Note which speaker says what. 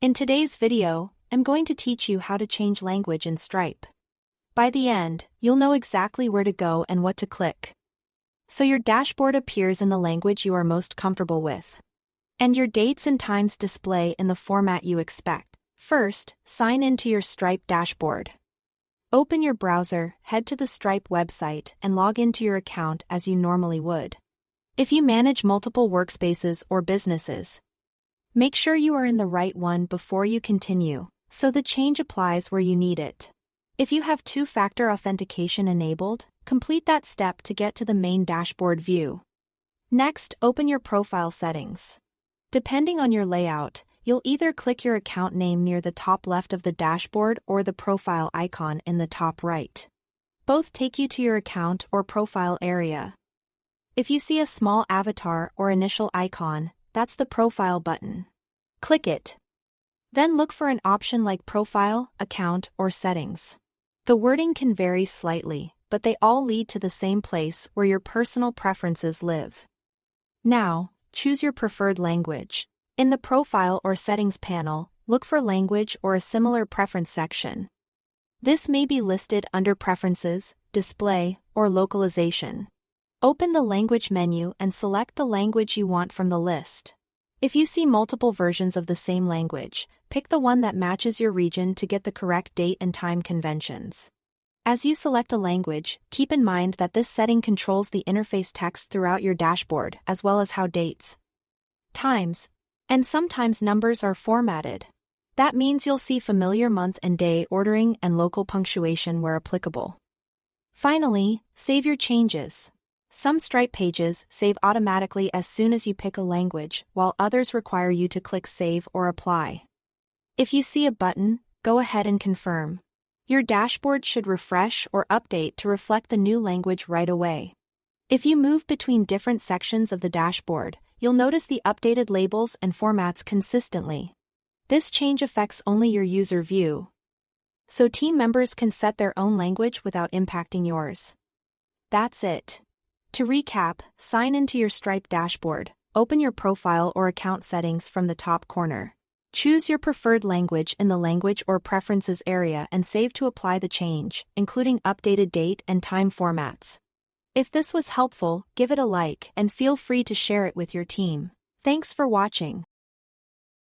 Speaker 1: In today's video, I'm going to teach you how to change language in Stripe. By the end, you'll know exactly where to go and what to click, so your dashboard appears in the language you are most comfortable with, and your dates and times display in the format you expect. First, sign into your Stripe dashboard. Open your browser, head to the Stripe website, and log into your account as you normally would. If you manage multiple workspaces or businesses, make sure you are in the right one before you continue, so the change applies where you need it. If you have two-factor authentication enabled, complete that step to get to the main dashboard view. Next, open your profile settings. Depending on your layout, you'll either click your account name near the top left of the dashboard or the profile icon in the top right. Both take you to your account or profile area. If you see a small avatar or initial icon, that's the profile button. Click it. Then look for an option like Profile, Account, or Settings. The wording can vary slightly, but they all lead to the same place where your personal preferences live. Now, choose your preferred language. In the Profile or Settings panel, look for Language or a similar preference section. This may be listed under Preferences, Display, or Localization. Open the Language menu and select the language you want from the list. If you see multiple versions of the same language, pick the one that matches your region to get the correct date and time conventions. As you select a language, keep in mind that this setting controls the interface text throughout your dashboard as well as how dates, times, and sometimes numbers are formatted. That means you'll see familiar month and day ordering and local punctuation where applicable. Finally, save your changes. Some Stripe pages save automatically as soon as you pick a language, while others require you to click Save or Apply. If you see a button, go ahead and confirm. Your dashboard should refresh or update to reflect the new language right away. If you move between different sections of the dashboard, you'll notice the updated labels and formats consistently. This change affects only your user view, so team members can set their own language without impacting yours. That's it. To recap, sign into your Stripe dashboard, open your profile or account settings from the top corner. Choose your preferred language in the Language or Preferences area and save to apply the change, including updated date and time formats. If this was helpful, give it a like and feel free to share it with your team. Thanks for watching.